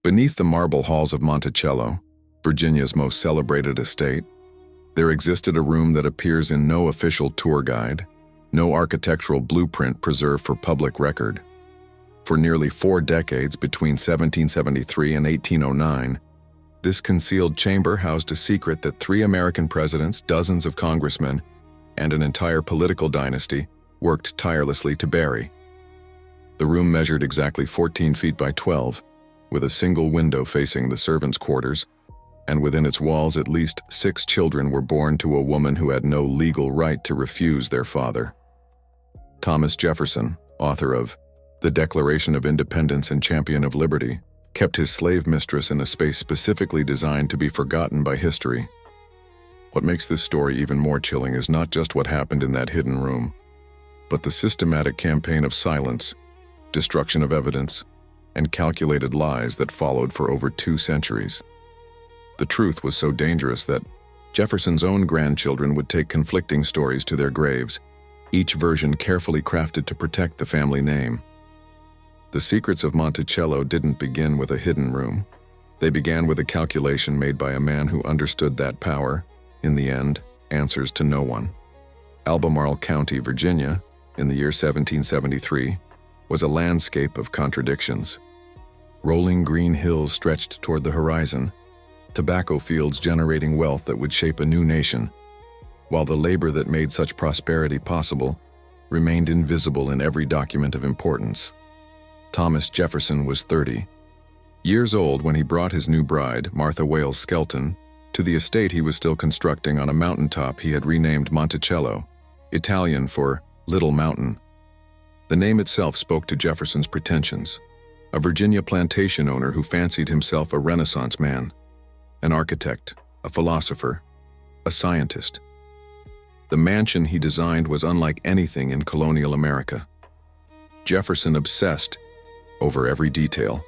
Beneath the marble halls of Monticello, Virginia's most celebrated estate, there existed a room that appears in no official tour guide, no architectural blueprint preserved for public record. For nearly 4 decades between 1773 and 1809, this concealed chamber housed a secret that 3 American presidents, dozens of congressmen, and an entire political dynasty worked tirelessly to bury. The room measured exactly 14 feet by 12, with a single window facing the servants' quarters, and within its walls at least 6 children were born to a woman who had no legal right to refuse their father. Thomas Jefferson, author of The Declaration of Independence and Champion of Liberty, kept his slave mistress in a space specifically designed to be forgotten by history. What makes this story even more chilling is not just what happened in that hidden room, but the systematic campaign of silence, destruction of evidence, and calculated lies that followed for over 2 centuries. The truth was so dangerous that Jefferson's own grandchildren would take conflicting stories to their graves, each version carefully crafted to protect the family name. The secrets of Monticello didn't begin with a hidden room. They began with a calculation made by a man who understood that power, in the end, answers to no one. Albemarle County, Virginia, in the year 1773, was a landscape of contradictions. Rolling green hills stretched toward the horizon, tobacco fields generating wealth that would shape a new nation, while the labor that made such prosperity possible remained invisible in every document of importance. Thomas Jefferson was 30 years old when he brought his new bride, Martha Wales Skelton, to the estate he was still constructing on a mountaintop he had renamed Monticello, Italian for Little Mountain. The name itself spoke to Jefferson's pretensions, a Virginia plantation owner who fancied himself a Renaissance man, an architect, a philosopher, a scientist. The mansion he designed was unlike anything in colonial America. Jefferson obsessed over every detail: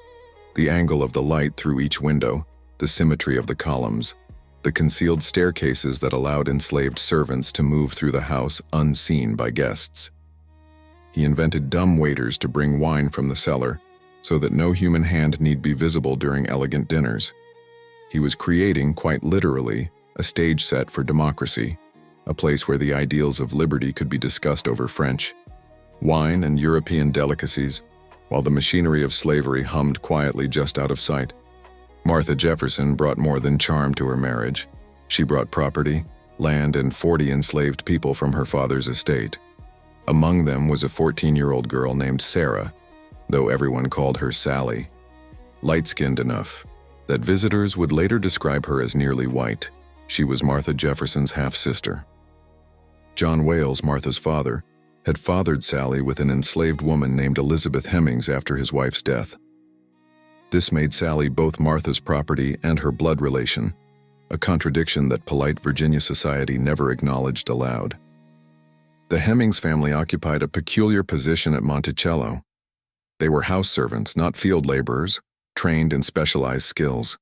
the angle of the light through each window, the symmetry of the columns, the concealed staircases that allowed enslaved servants to move through the house unseen by guests. He invented dumb waiters to bring wine from the cellar, so that no human hand need be visible during elegant dinners. He was creating, quite literally, a stage set for democracy, a place where the ideals of liberty could be discussed over French wine and European delicacies, while the machinery of slavery hummed quietly just out of sight. Martha Jefferson brought more than charm to her marriage. She brought property, land, and 40 enslaved people from her father's estate. Among them was a 14-year-old girl named Sarah, though everyone called her Sally. Light-skinned enough that visitors would later describe her as nearly white. She was Martha Jefferson's half-sister. John Wales, Martha's father, had fathered Sally with an enslaved woman named Elizabeth Hemings after his wife's death. This made Sally both Martha's property and her blood relation, a contradiction that polite Virginia society never acknowledged aloud. The Hemings family occupied a peculiar position at Monticello. They were house servants, not field laborers, trained in specialized skills.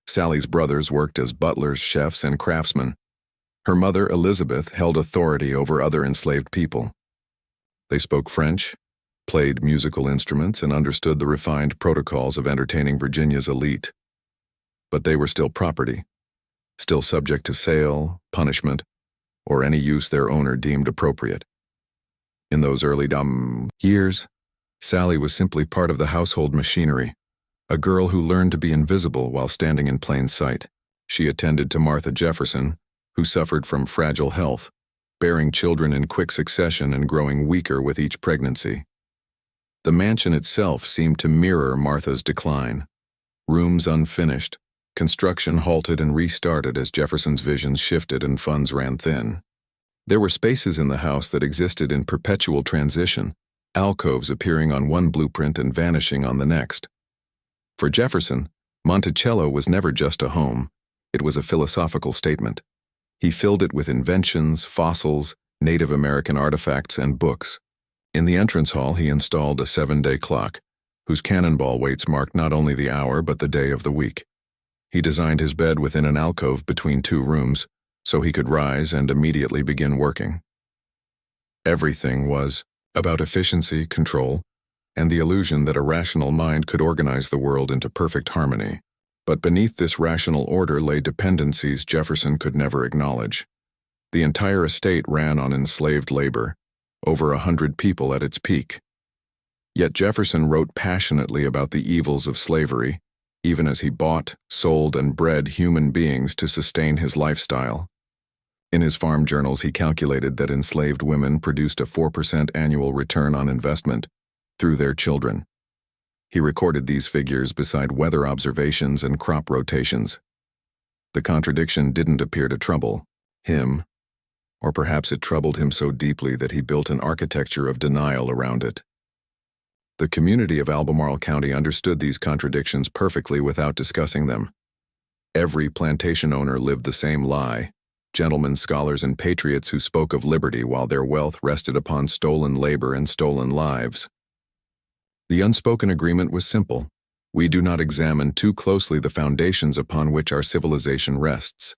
Sally's brothers worked as butlers, chefs, and craftsmen. Her mother, Elizabeth, held authority over other enslaved people. They spoke French, played musical instruments, and understood the refined protocols of entertaining Virginia's elite. But they were still property, still subject to sale, punishment, or any use their owner deemed appropriate. In those early years, Sally was simply part of the household machinery, a girl who learned to be invisible while standing in plain sight. She attended to Martha Jefferson, who suffered from fragile health, bearing children in quick succession and growing weaker with each pregnancy. The mansion itself seemed to mirror Martha's decline. Rooms unfinished, construction halted and restarted as Jefferson's visions shifted and funds ran thin. There were spaces in the house that existed in perpetual transition, alcoves appearing on one blueprint and vanishing on the next. For Jefferson, Monticello was never just a home, it was a philosophical statement. He filled it with inventions, fossils, Native American artifacts, and books. In the entrance hall, he installed a 7-day clock, whose cannonball weights marked not only the hour but the day of the week. He designed his bed within an alcove between 2 rooms, so he could rise and immediately begin working. Everything was about efficiency, control, and the illusion that a rational mind could organize the world into perfect harmony. But beneath this rational order lay dependencies Jefferson could never acknowledge. The entire estate ran on enslaved labor, over 100 people at its peak. Yet Jefferson wrote passionately about the evils of slavery, even as he bought, sold, and bred human beings to sustain his lifestyle. In his farm journals, he calculated that enslaved women produced a 4% annual return on investment through their children. He recorded these figures beside weather observations and crop rotations. The contradiction didn't appear to trouble him, or perhaps it troubled him so deeply that he built an architecture of denial around it. The community of Albemarle County understood these contradictions perfectly without discussing them. Every plantation owner lived the same lie, gentlemen, scholars, and patriots who spoke of liberty while their wealth rested upon stolen labor and stolen lives. The unspoken agreement was simple. We do not examine too closely the foundations upon which our civilization rests.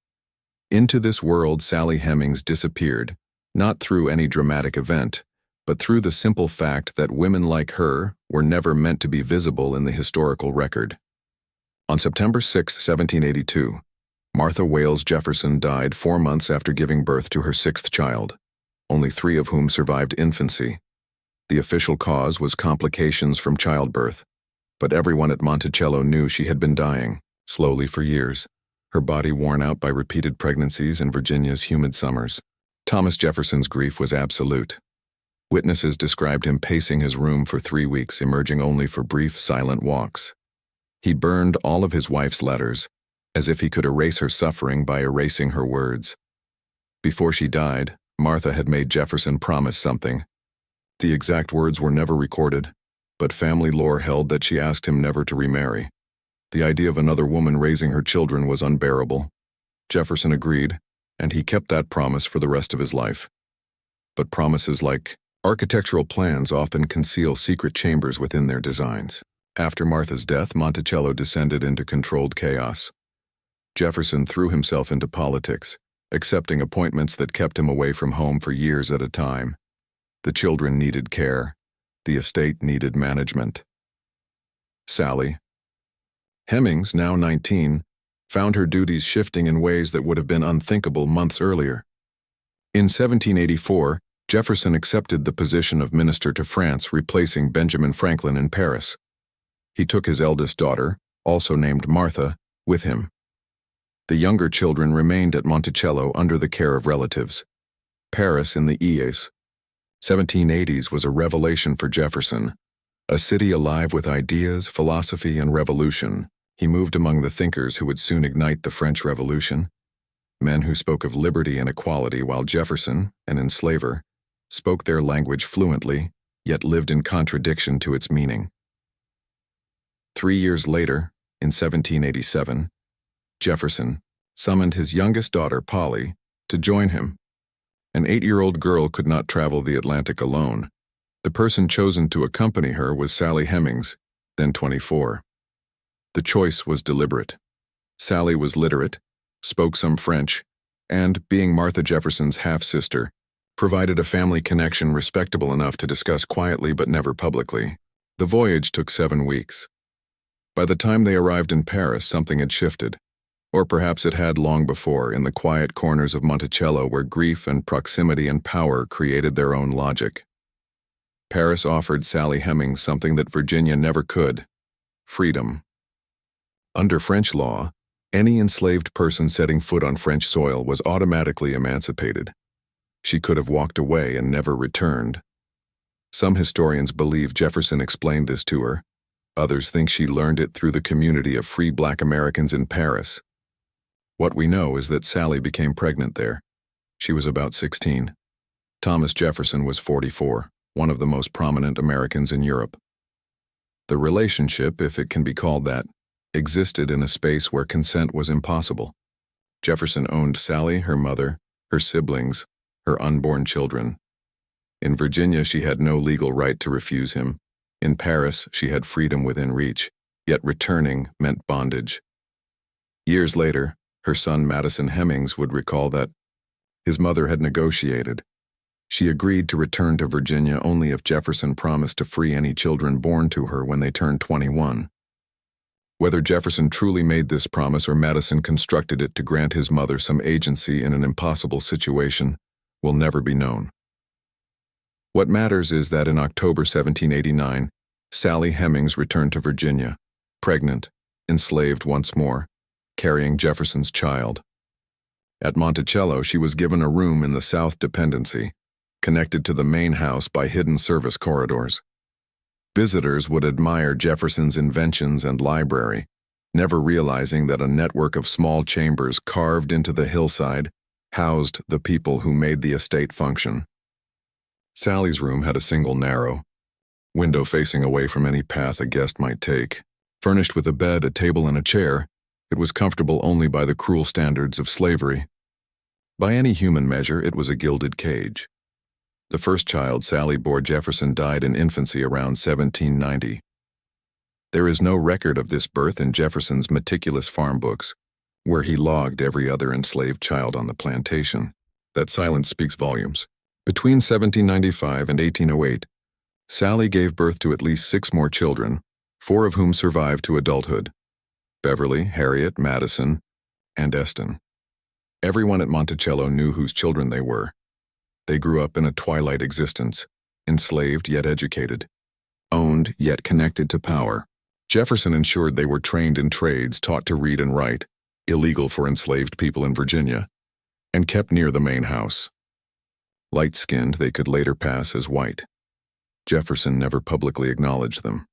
Into this world Sally Hemings disappeared, not through any dramatic event, but through the simple fact that women like her were never meant to be visible in the historical record. On September 6, 1782, Martha Wales Jefferson died 4 months after giving birth to her 6th child, only 3 of whom survived infancy. The official cause was complications from childbirth, but everyone at Monticello knew she had been dying, slowly for years, her body worn out by repeated pregnancies and Virginia's humid summers. Thomas Jefferson's grief was absolute. Witnesses described him pacing his room for 3 weeks, emerging only for brief, silent walks. He burned all of his wife's letters, as if he could erase her suffering by erasing her words. Before she died, Martha had made Jefferson promise something. The exact words were never recorded, but family lore held that she asked him never to remarry. The idea of another woman raising her children was unbearable. Jefferson agreed, and he kept that promise for the rest of his life. But promises like architectural plans often conceal secret chambers within their designs. After Martha's death, Monticello descended into controlled chaos. Jefferson threw himself into politics, accepting appointments that kept him away from home for years at a time. The children needed care. The estate needed management. Sally Hemings, now 19, found her duties shifting in ways that would have been unthinkable months earlier. In 1784, Jefferson accepted the position of minister to France, replacing Benjamin Franklin in Paris. He took his eldest daughter, also named Martha, with him. The younger children remained at Monticello under the care of relatives. Paris in the East 1780s was a revelation for Jefferson, a city alive with ideas, philosophy, and revolution. He moved among the thinkers who would soon ignite the French Revolution, men who spoke of liberty and equality, while Jefferson, an enslaver, spoke their language fluently, yet lived in contradiction to its meaning. 3 years later, in 1787, Jefferson summoned his youngest daughter, Polly, to join him. An 8-year-old girl could not travel the Atlantic alone. The person chosen to accompany her was Sally Hemings, then 24. The choice was deliberate. Sally was literate, spoke some French, and, being Martha Jefferson's half-sister, provided a family connection respectable enough to discuss quietly but never publicly. The voyage took 7 weeks. By the time they arrived in Paris, something had shifted. Or perhaps it had long before, in the quiet corners of Monticello where grief and proximity and power created their own logic. Paris offered Sally Hemings something that Virginia never could: freedom. Under French law, any enslaved person setting foot on French soil was automatically emancipated. She could have walked away and never returned. Some historians believe Jefferson explained this to her. Others think she learned it through the community of free Black Americans in Paris. What we know is that Sally became pregnant there. She was about 16. Thomas Jefferson was 44, one of the most prominent Americans in Europe. The relationship, if it can be called that, existed in a space where consent was impossible. Jefferson owned Sally, her mother, her siblings, her unborn children. In Virginia, she had no legal right to refuse him. In Paris, she had freedom within reach, yet returning meant bondage. Years later, her son Madison Hemings would recall that his mother had negotiated. She agreed to return to Virginia only if Jefferson promised to free any children born to her when they turned 21. Whether Jefferson truly made this promise or Madison constructed it to grant his mother some agency in an impossible situation will never be known. What matters is that in October 1789, Sally Hemings returned to Virginia, pregnant, enslaved once more, carrying Jefferson's child. At Monticello, she was given a room in the South Dependency, connected to the main house by hidden service corridors. Visitors would admire Jefferson's inventions and library, never realizing that a network of small chambers carved into the hillside housed the people who made the estate function. Sally's room had a single narrow window facing away from any path a guest might take. Furnished with a bed, a table, and a chair, it was comfortable only by the cruel standards of slavery. By any human measure, it was a gilded cage. The first child Sally bore Jefferson died in infancy around 1790. There is no record of this birth in Jefferson's meticulous farm books, where he logged every other enslaved child on the plantation. That silence speaks volumes. Between 1795 and 1808, Sally gave birth to at least 6 more children, 4 of whom survived to adulthood: Beverly, Harriet, Madison, and Eston. Everyone at Monticello knew whose children they were. They grew up in a twilight existence, enslaved yet educated, owned yet connected to power. Jefferson ensured they were trained in trades, taught to read and write, illegal for enslaved people in Virginia, and kept near the main house. Light-skinned, they could later pass as white. Jefferson never publicly acknowledged them.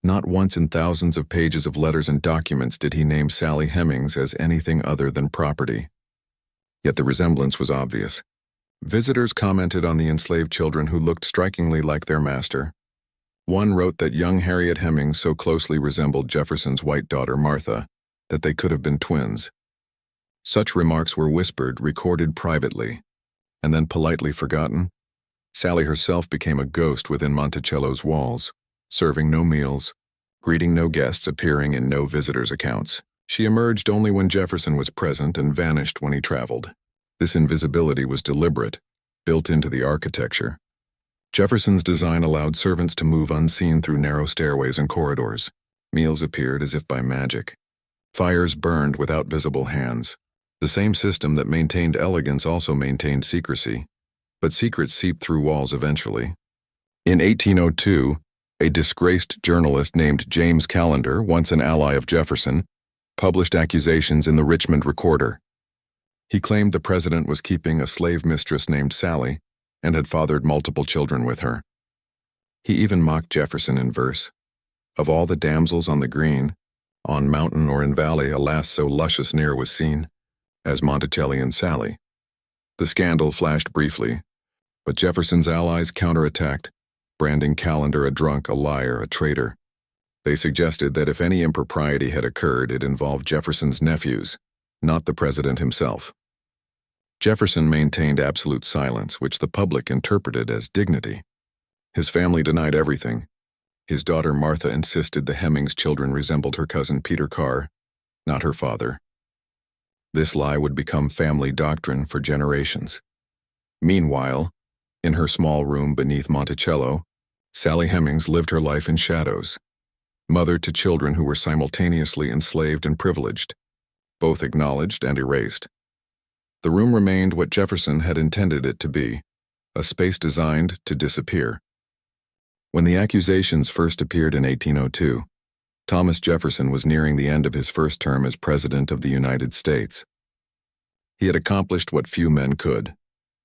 Not once in thousands of pages of letters and documents did he name Sally Hemings as anything other than property. Yet the resemblance was obvious. Visitors commented on the enslaved children who looked strikingly like their master. One wrote that young Harriet Hemings so closely resembled Jefferson's white daughter Martha that they could have been twins. Such remarks were whispered, recorded privately, and then politely forgotten. Sally herself became a ghost within Monticello's walls, serving no meals, greeting no guests, appearing in no visitors' accounts. She emerged only when Jefferson was present and vanished when he traveled. This invisibility was deliberate, built into the architecture. Jefferson's design allowed servants to move unseen through narrow stairways and corridors. Meals appeared as if by magic. Fires burned without visible hands. The same system that maintained elegance also maintained secrecy, but secrets seeped through walls eventually. In 1802, a disgraced journalist named James Callender, once an ally of Jefferson, published accusations in the Richmond Recorder. He claimed the president was keeping a slave mistress named Sally and had fathered multiple children with her. He even mocked Jefferson in verse. Of all the damsels on the green, on mountain or in valley, alas, so luscious ne'er was seen as Monticellian Sally. The scandal flashed briefly, but Jefferson's allies counterattacked, branding Callender a drunk, a liar, a traitor. They suggested that if any impropriety had occurred, it involved Jefferson's nephews, not the president himself. Jefferson maintained absolute silence, which the public interpreted as dignity. His family denied everything. His daughter Martha insisted the Hemings children resembled her cousin Peter Carr, not her father. This lie would become family doctrine for generations. Meanwhile, in her small room beneath Monticello, Sally Hemings lived her life in shadows, mother to children who were simultaneously enslaved and privileged, both acknowledged and erased. The room remained what Jefferson had intended it to be, a space designed to disappear. When the accusations first appeared in 1802, Thomas Jefferson was nearing the end of his first term as President of the United States. He had accomplished what few men could,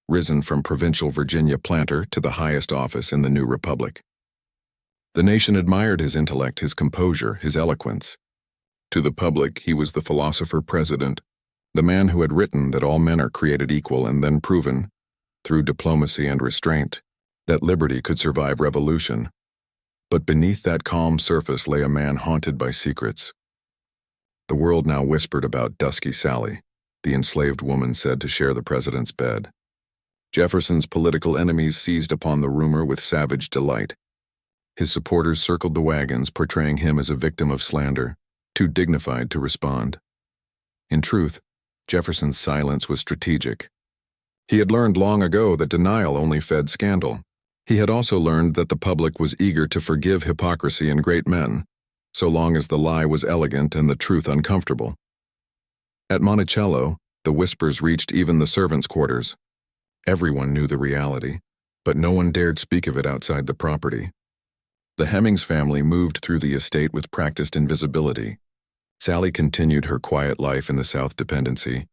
risen from provincial Virginia planter to the highest office in the new republic. The nation admired his intellect, his composure, his eloquence. To the public, he was the philosopher president, the man who had written that all men are created equal and then proven, through diplomacy and restraint, that liberty could survive revolution. But beneath that calm surface lay a man haunted by secrets. The world now whispered about Dusky Sally, the enslaved woman said to share the president's bed. Jefferson's political enemies seized upon the rumor with savage delight. His supporters circled the wagons, portraying him as a victim of slander, too dignified to respond. In truth, Jefferson's silence was strategic. He had learned long ago that denial only fed scandal. He had also learned that the public was eager to forgive hypocrisy in great men, so long as the lie was elegant and the truth uncomfortable. At Monticello, the whispers reached even the servants' quarters. Everyone knew the reality, but no one dared speak of it outside the property. The Hemings family moved through the estate with practiced invisibility. Sally continued her quiet life in the South Dependency,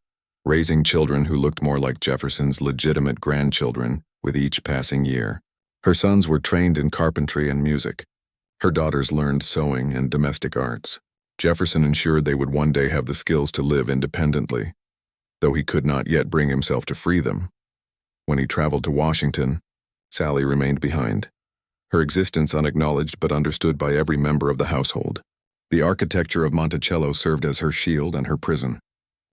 raising children who looked more like Jefferson's legitimate grandchildren with each passing year. Her sons were trained in carpentry and music. Her daughters learned sewing and domestic arts. Jefferson ensured they would one day have the skills to live independently, though he could not yet bring himself to free them. When he traveled to Washington, Sally remained behind, her existence unacknowledged but understood by every member of the household. The architecture of Monticello served as her shield and her prison.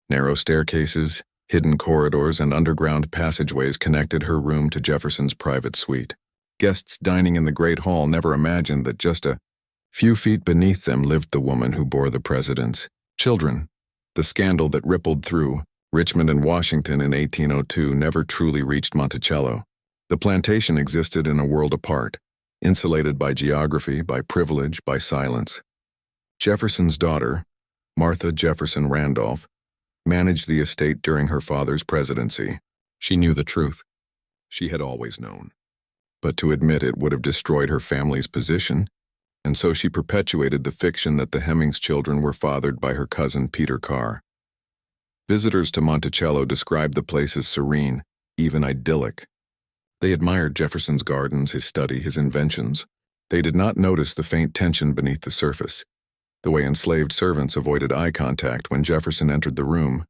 Narrow staircases, hidden corridors, and underground passageways connected her room to Jefferson's private suite. Guests dining in the Great Hall never imagined that just a few feet beneath them lived the woman who bore the president's children. The scandal that rippled through Richmond and Washington in 1802 never truly reached Monticello. The plantation existed in a world apart, insulated by geography, by privilege, by silence. Jefferson's daughter, Martha Jefferson Randolph, managed the estate during her father's presidency. She knew the truth. She had always known. But to admit it would have destroyed her family's position, and so she perpetuated the fiction that the Hemings children were fathered by her cousin Peter Carr. Visitors to Monticello described the place as serene, even idyllic. They admired Jefferson's gardens, his study, his inventions. They did not notice the faint tension beneath the surface, the way enslaved servants avoided eye contact when Jefferson entered the room,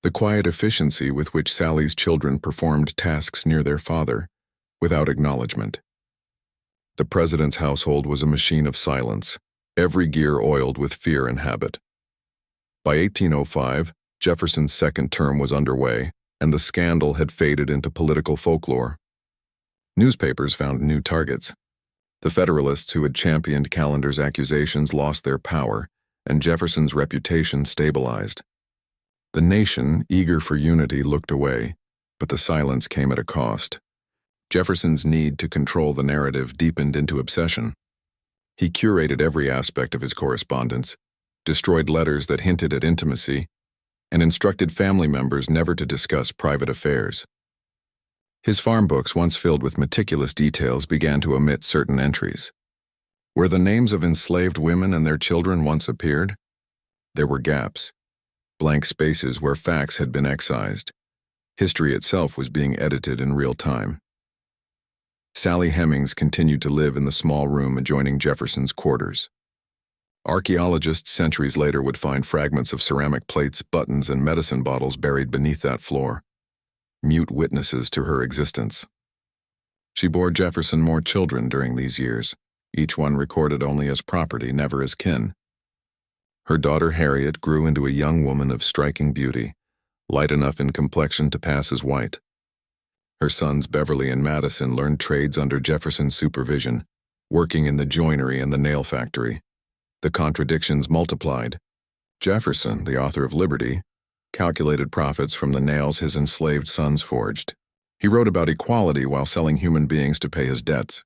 the quiet efficiency with which Sally's children performed tasks near their father, without acknowledgement. The president's household was a machine of silence, every gear oiled with fear and habit. By 1805, Jefferson's second term was underway, and the scandal had faded into political folklore. Newspapers found new targets. The Federalists who had championed Callender's accusations lost their power, and Jefferson's reputation stabilized. The nation, eager for unity, looked away, but the silence came at a cost. Jefferson's need to control the narrative deepened into obsession. He curated every aspect of his correspondence, destroyed letters that hinted at intimacy, and instructed family members never to discuss private affairs. His farm books, once filled with meticulous details, began to omit certain entries. Where the names of enslaved women and their children once appeared, there were gaps, blank spaces where facts had been excised. History itself was being edited in real time. Sally Hemings continued to live in the small room adjoining Jefferson's quarters. Archaeologists centuries later would find fragments of ceramic plates, buttons, and medicine bottles buried beneath that floor, mute witnesses to her existence. She bore Jefferson more children during these years, each one recorded only as property, never as kin. Her daughter Harriet grew into a young woman of striking beauty, light enough in complexion to pass as white. Her sons Beverly and Madison learned trades under Jefferson's supervision, working in the joinery and the nail factory. The contradictions multiplied. Jefferson, the author of Liberty, calculated profits from the nails his enslaved sons forged. He wrote about equality while selling human beings to pay his debts.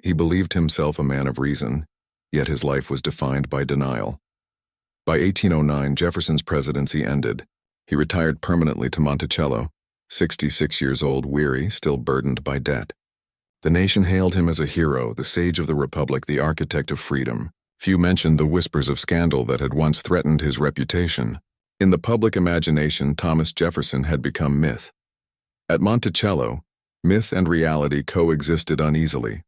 He believed himself a man of reason, yet his life was defined by denial. By 1809, Jefferson's presidency ended. He retired permanently to Monticello, 66 years old, weary, still burdened by debt. The nation hailed him as a hero, the sage of the Republic, the architect of freedom. Few mentioned the whispers of scandal that had once threatened his reputation. In the public imagination, Thomas Jefferson had become myth. At Monticello, myth and reality coexisted uneasily.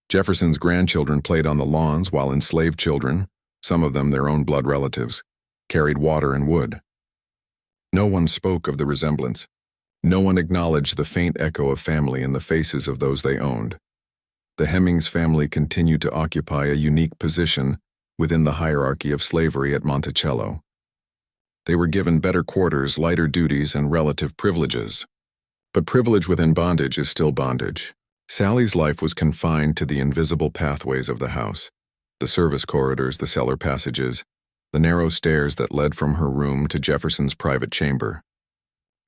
Jefferson's grandchildren played on the lawns while enslaved children, some of them their own blood relatives, carried water and wood. No one spoke of the resemblance. No one acknowledged the faint echo of family in the faces of those they owned. The Hemings family continued to occupy a unique position within the hierarchy of slavery at Monticello. They were given better quarters, lighter duties, and relative privileges. But privilege within bondage is still bondage. Sally's life was confined to the invisible pathways of the house, the service corridors, the cellar passages, the narrow stairs that led from her room to Jefferson's private chamber.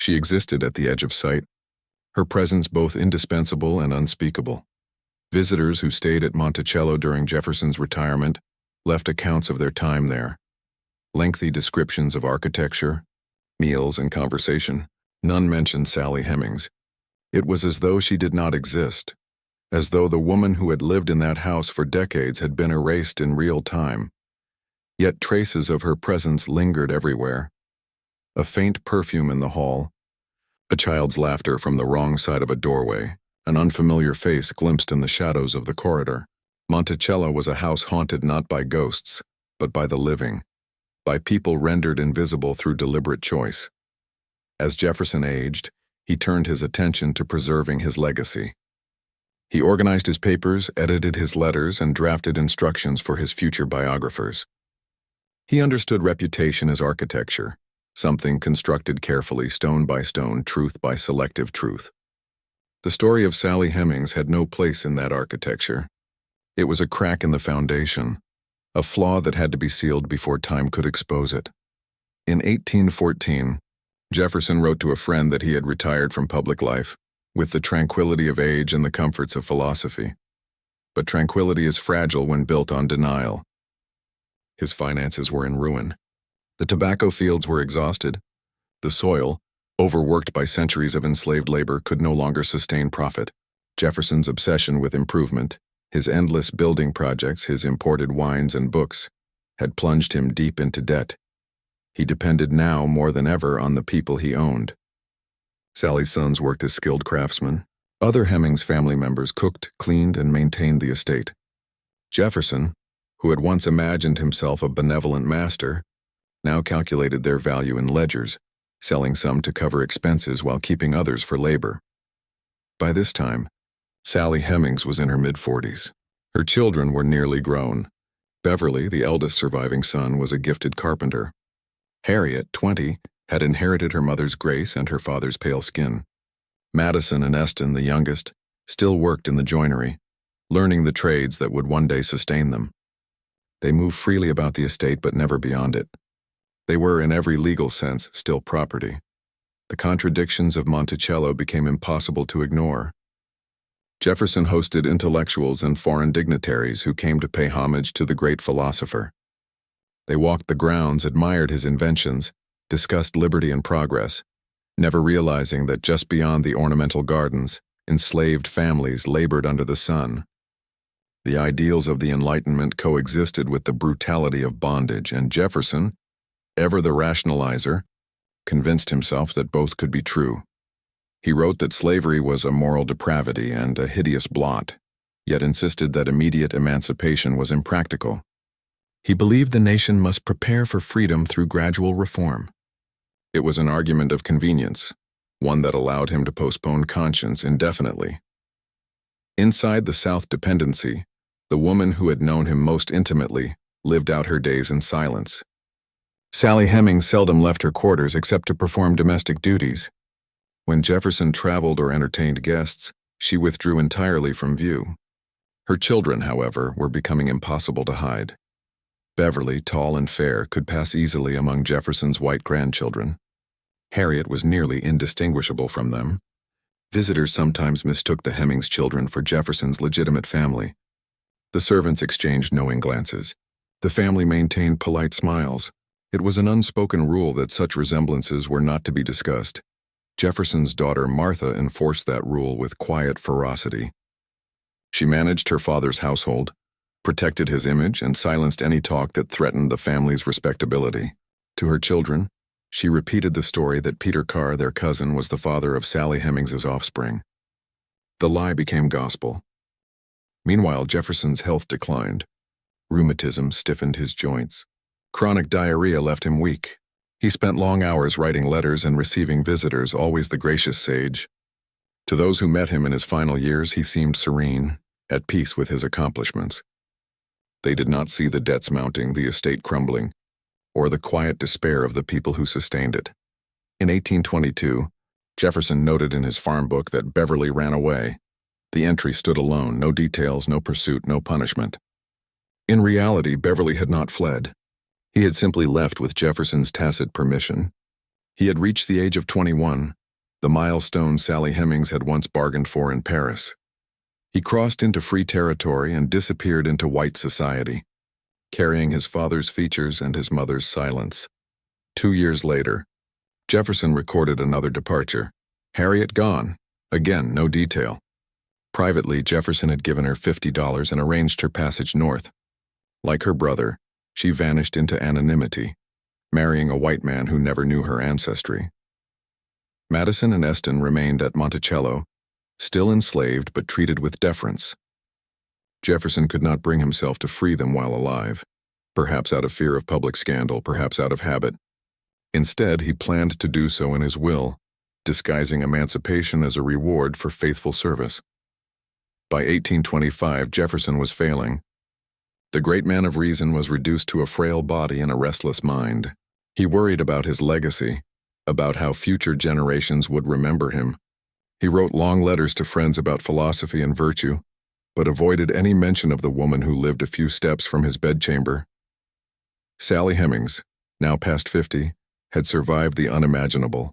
She existed at the edge of sight, her presence both indispensable and unspeakable. Visitors who stayed at Monticello during Jefferson's retirement left accounts of their time there. Lengthy descriptions of architecture, meals, and conversation. None mentioned Sally Hemings. It was as though she did not exist, as though the woman who had lived in that house for decades had been erased in real time. Yet traces of her presence lingered everywhere. A faint perfume in the hall, a child's laughter from the wrong side of a doorway, an unfamiliar face glimpsed in the shadows of the corridor. Monticello was a house haunted not by ghosts, but by the living, by people rendered invisible through deliberate choice. As Jefferson aged, he turned his attention to preserving his legacy. He organized his papers, edited his letters, and drafted instructions for his future biographers. He understood reputation as architecture, something constructed carefully, stone by stone, truth by selective truth. The story of Sally Hemings had no place in that architecture. It was a crack in the foundation, a flaw that had to be sealed before time could expose it. In 1814, Jefferson wrote to a friend that he had retired from public life, with the tranquility of age and the comforts of philosophy. But tranquility is fragile when built on denial. His finances were in ruin. The tobacco fields were exhausted. The soil, overworked by centuries of enslaved labor, could no longer sustain profit. Jefferson's obsession with improvement, his endless building projects, his imported wines and books, had plunged him deep into debt. He depended now more than ever on the people he owned. Sally's sons worked as skilled craftsmen. Other Hemings family members cooked, cleaned, and maintained the estate. Jefferson, who had once imagined himself a benevolent master, now calculated their value in ledgers, selling some to cover expenses while keeping others for labor. By this time, Sally Hemings was in her mid-40s. Her children were nearly grown. Beverly, the eldest surviving son, was a gifted carpenter. Harriet, 20, had inherited her mother's grace and her father's pale skin. Madison and Eston, the youngest, still worked in the joinery, learning the trades that would one day sustain them. They moved freely about the estate but never beyond it. They were, in every legal sense, still property. The contradictions of Monticello became impossible to ignore. Jefferson hosted intellectuals and foreign dignitaries who came to pay homage to the great philosopher. They walked the grounds, admired his inventions, discussed liberty and progress, never realizing that just beyond the ornamental gardens, enslaved families labored under the sun. The ideals of the Enlightenment coexisted with the brutality of bondage, and Jefferson, ever the rationalizer, convinced himself that both could be true. He wrote that slavery was a moral depravity and a hideous blot, yet insisted that immediate emancipation was impractical. He believed the nation must prepare for freedom through gradual reform. It was an argument of convenience, one that allowed him to postpone conscience indefinitely. Inside the South dependency, the woman who had known him most intimately lived out her days in silence. Sally Hemings seldom left her quarters except to perform domestic duties. When Jefferson traveled or entertained guests, she withdrew entirely from view. Her children, however, were becoming impossible to hide. Beverly, tall and fair, could pass easily among Jefferson's white grandchildren. Harriet was nearly indistinguishable from them. Visitors sometimes mistook the Hemings children for Jefferson's legitimate family. The servants exchanged knowing glances. The family maintained polite smiles. It was an unspoken rule that such resemblances were not to be discussed. Jefferson's daughter Martha enforced that rule with quiet ferocity. She managed her father's household, protected his image, and silenced any talk that threatened the family's respectability. To her children, she repeated the story that Peter Carr, their cousin, was the father of Sally Hemings's offspring. The lie became gospel. Meanwhile, Jefferson's health declined. Rheumatism stiffened his joints. Chronic diarrhea left him weak. He spent long hours writing letters and receiving visitors, always the gracious sage. To those who met him in his final years, he seemed serene, at peace with his accomplishments. They did not see the debts mounting, the estate crumbling, or the quiet despair of the people who sustained it. In 1822, Jefferson noted in his farm book that Beverly ran away. The entry stood alone, no details, no pursuit, no punishment. In reality, Beverly had not fled. He had simply left with Jefferson's tacit permission. He had reached the age of 21, the milestone Sally Hemings had once bargained for in Paris. He crossed into free territory and disappeared into white society, carrying his father's features and his mother's silence. 2 years later, Jefferson recorded another departure. Harriet gone. Again, no detail. Privately, Jefferson had given her $50 and arranged her passage north. Like her brother, she vanished into anonymity, marrying a white man who never knew her ancestry. Madison and Eston remained at Monticello, still enslaved but treated with deference. Jefferson could not bring himself to free them while alive, perhaps out of fear of public scandal, perhaps out of habit. Instead, he planned to do so in his will, disguising emancipation as a reward for faithful service. By 1825, Jefferson was failing. The great man of reason was reduced to a frail body and a restless mind. He worried about his legacy, about how future generations would remember him. He wrote long letters to friends about philosophy and virtue, but avoided any mention of the woman who lived a few steps from his bedchamber. Sally Hemings, now past 50, had survived the unimaginable.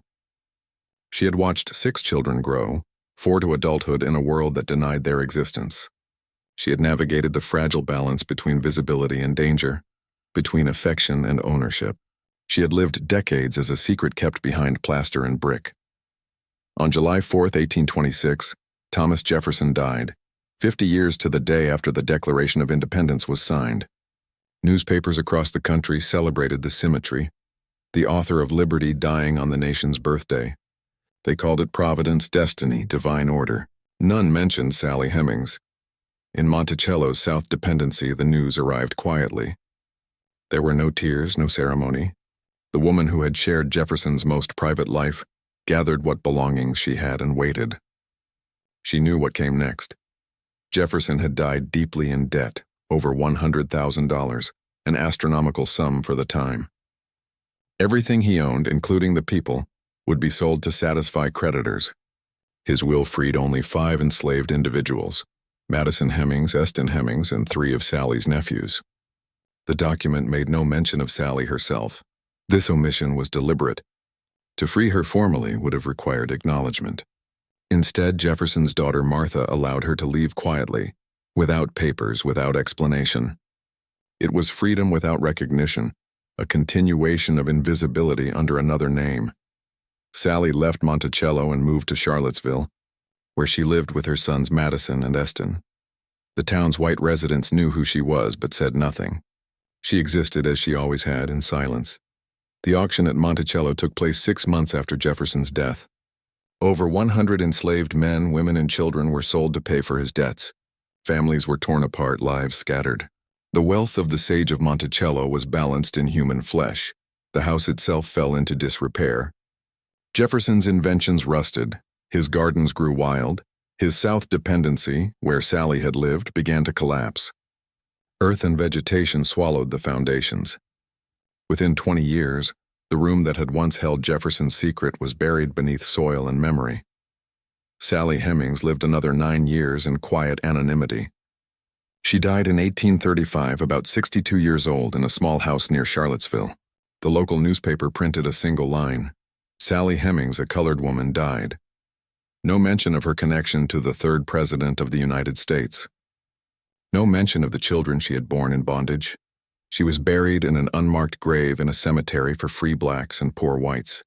She had watched 6 children grow, 4 to adulthood in a world that denied their existence. She had navigated the fragile balance between visibility and danger, between affection and ownership. She had lived decades as a secret kept behind plaster and brick. On July 4, 1826, Thomas Jefferson died, 50 years to the day after the Declaration of Independence was signed. Newspapers across the country celebrated the symmetry, the author of liberty dying on the nation's birthday. They called it Providence, destiny, divine order. None mentioned Sally Hemings. In Monticello's South Dependency, the news arrived quietly. There were no tears, no ceremony. The woman who had shared Jefferson's most private life gathered what belongings she had and waited. She knew what came next. Jefferson had died deeply in debt, over $100,000, an astronomical sum for the time. Everything he owned, including the people, would be sold to satisfy creditors. His will freed only 5 enslaved individuals: Madison Hemings, Eston Hemings, and 3 of Sally's nephews. The document made no mention of Sally herself. This omission was deliberate. To free her formally would have required acknowledgement. Instead, Jefferson's daughter Martha allowed her to leave quietly, without papers, without explanation. It was freedom without recognition, a continuation of invisibility under another name. Sally left Monticello and moved to Charlottesville, where she lived with her sons Madison and Eston. The town's white residents knew who she was but said nothing. She existed as she always had, in silence. The auction at Monticello took place 6 months after Jefferson's death. Over 100 enslaved men, women, and children were sold to pay for his debts. Families were torn apart, lives scattered. The wealth of the sage of Monticello was balanced in human flesh. The house itself fell into disrepair. Jefferson's inventions rusted. His gardens grew wild. His South Dependency, where Sally had lived, began to collapse. Earth and vegetation swallowed the foundations. Within 20 years, the room that had once held Jefferson's secret was buried beneath soil and memory. Sally Hemings lived another 9 years in quiet anonymity. She died in 1835, about 62 years old, in a small house near Charlottesville. The local newspaper printed a single line: Sally Hemings, a colored woman, died. No mention of her connection to the 3rd President of the United States. No mention of the children she had borne in bondage. She was buried in an unmarked grave in a cemetery for free blacks and poor whites.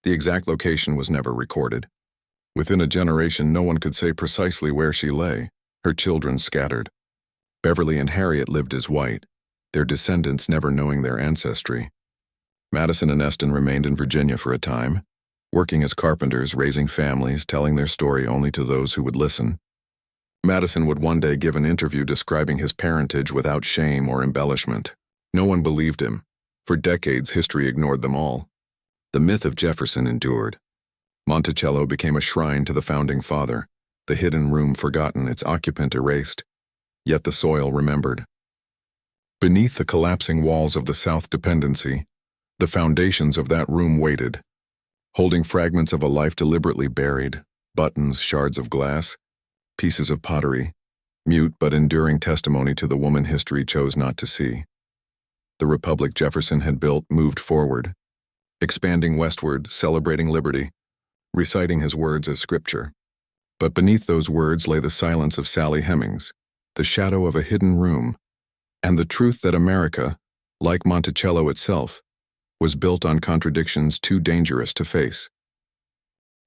The exact location was never recorded. Within a generation, no one could say precisely where she lay, her children scattered. Beverly and Harriet lived as white, their descendants never knowing their ancestry. Madison and Eston remained in Virginia for a time, working as carpenters, raising families, telling their story only to those who would listen. Madison would one day give an interview describing his parentage without shame or embellishment. No one believed him. For decades, history ignored them all. The myth of Jefferson endured. Monticello became a shrine to the founding father, the hidden room forgotten, its occupant erased, yet the soil remembered. Beneath the collapsing walls of the South Dependency, the foundations of that room waited, holding fragments of a life deliberately buried, buttons, shards of glass, pieces of pottery, mute but enduring testimony to the woman history chose not to see. The republic Jefferson had built moved forward. expanding westward, celebrating liberty, reciting his words as scripture. But beneath those words lay the silence of Sally Hemings, the shadow of a hidden room, and the truth that America, like Monticello itself, was built on contradictions too dangerous to face.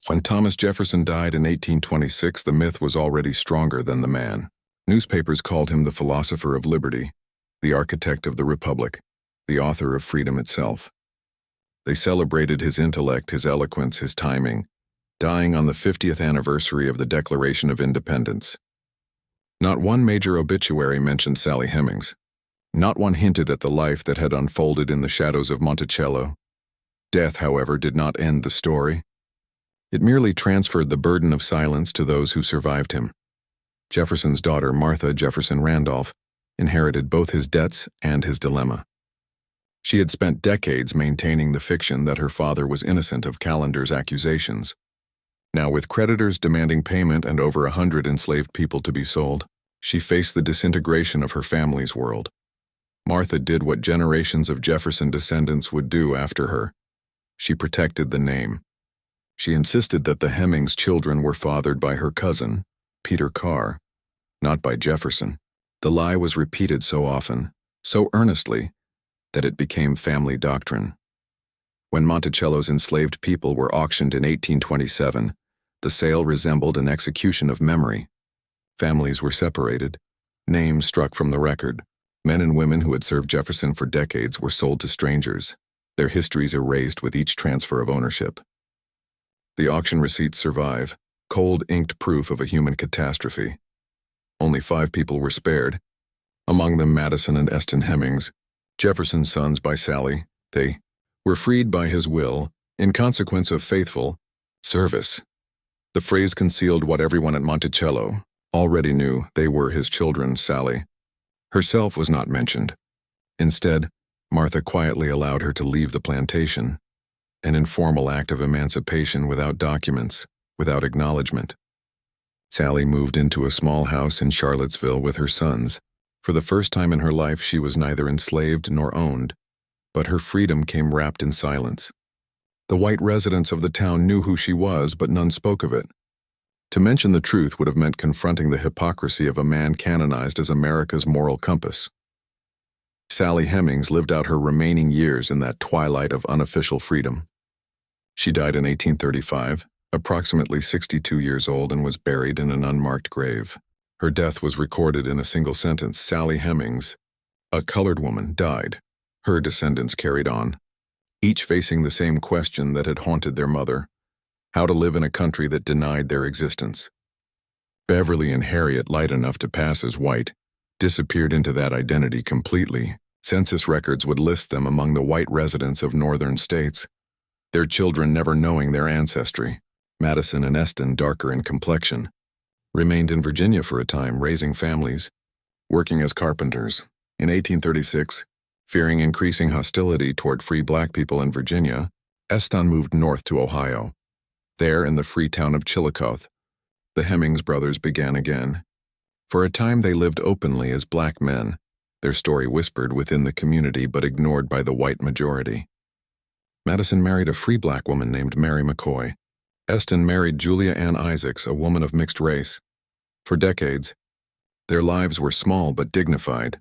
When Thomas Jefferson died in 1826, the myth was already stronger than the man. Newspapers called him the philosopher of liberty, the architect of the republic, the author of freedom itself. They celebrated his intellect, his eloquence, his timing, dying on the 50th anniversary of the Declaration of Independence. Not one major obituary mentioned Sally Hemings. Not one hinted at the life that had unfolded in the shadows of Monticello. Death, however, did not end the story. It merely transferred the burden of silence to those who survived him. Jefferson's daughter, Martha Jefferson Randolph, inherited both his debts and his dilemma. She had spent decades maintaining the fiction that her father was innocent of Callender's accusations. Now, with creditors demanding payment and over 100 enslaved people to be sold, she faced the disintegration of her family's world. Martha did what generations of Jefferson descendants would do after her. She protected the name. She insisted that the Hemings children were fathered by her cousin, Peter Carr, not by Jefferson. The lie was repeated so often, so earnestly, that it became family doctrine. When Monticello's enslaved people were auctioned in 1827, the sale resembled an execution of memory. Families were separated, names struck from the record. Men and women who had served Jefferson for decades were sold to strangers, their histories erased with each transfer of ownership. The auction receipts survive, cold inked proof of a human catastrophe. Only 5 people were spared, among them Madison and Eston Hemings, Jefferson's sons by Sally. They were freed by his will in consequence of faithful service. The phrase concealed what everyone at Monticello already knew: they were his children. Sally herself was not mentioned. Instead, Martha quietly allowed her to leave the plantation, an informal act of emancipation without documents, without acknowledgement. Sally moved into a small house in Charlottesville with her sons. For the first time in her life, she was neither enslaved nor owned, but her freedom came wrapped in silence. The white residents of the town knew who she was, but none spoke of it. To mention the truth would have meant confronting the hypocrisy of a man canonized as America's moral compass. Sally Hemings lived out her remaining years in that twilight of unofficial freedom. She died in 1835, approximately 62 years old, and was buried in an unmarked grave. Her death was recorded in a single sentence: Sally Hemings, a colored woman, died. Her descendants carried on, each facing the same question that had haunted their mother: how to live in a country that denied their existence. Beverly and Harriet, light enough to pass as white, disappeared into that identity completely. Census records would list them among the white residents of northern states, their children never knowing their ancestry. Madison and Eston, darker in complexion, remained in Virginia for a time, raising families, working as carpenters. In 1836, fearing increasing hostility toward free black people in Virginia, Eston moved north to Ohio. There, in the free town of Chillicothe, the Hemings brothers began again. For a time they lived openly as black men, their story whispered within the community but ignored by the white majority. Madison married a free black woman named Mary McCoy. Eston married Julia Ann Isaacs, a woman of mixed race. For decades, their lives were small but dignified,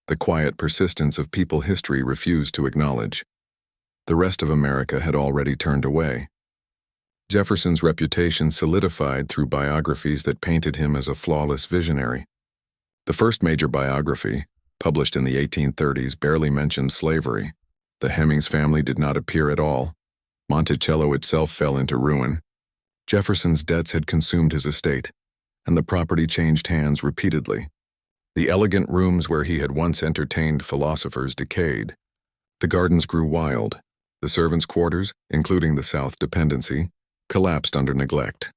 the quiet persistence of people history refused to acknowledge. The rest of America had already turned away. Jefferson's reputation solidified through biographies that painted him as a flawless visionary. The first major biography, published in the 1830s, barely mentioned slavery. The Hemings family did not appear at all. Monticello itself fell into ruin. Jefferson's debts had consumed his estate, and the property changed hands repeatedly. The elegant rooms where he had once entertained philosophers decayed. The gardens grew wild. The servants' quarters, including the South Dependency, collapsed under neglect.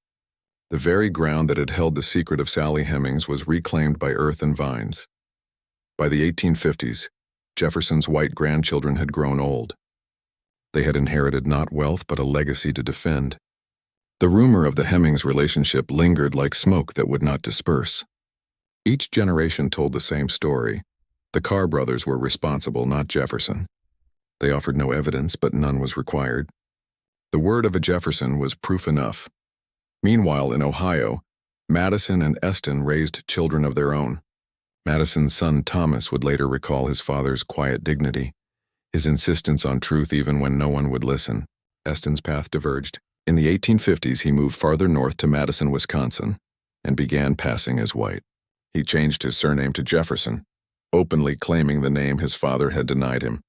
The very ground that had held the secret of Sally Hemings was reclaimed by earth and vines. By the 1850s, Jefferson's white grandchildren had grown old. They had inherited not wealth but a legacy to defend. The rumor of the Hemings relationship lingered like smoke that would not disperse. Each generation told the same story. The Carr brothers were responsible, not Jefferson. They offered no evidence, but none was required. The word of a Jefferson was proof enough. Meanwhile, in Ohio, Madison and Eston raised children of their own. Madison's son Thomas would later recall his father's quiet dignity, his insistence on truth even when no one would listen. Eston's path diverged. In the 1850s, he moved farther north to Madison, Wisconsin, and began passing as white. He changed his surname to Jefferson, openly claiming the name his father had denied him.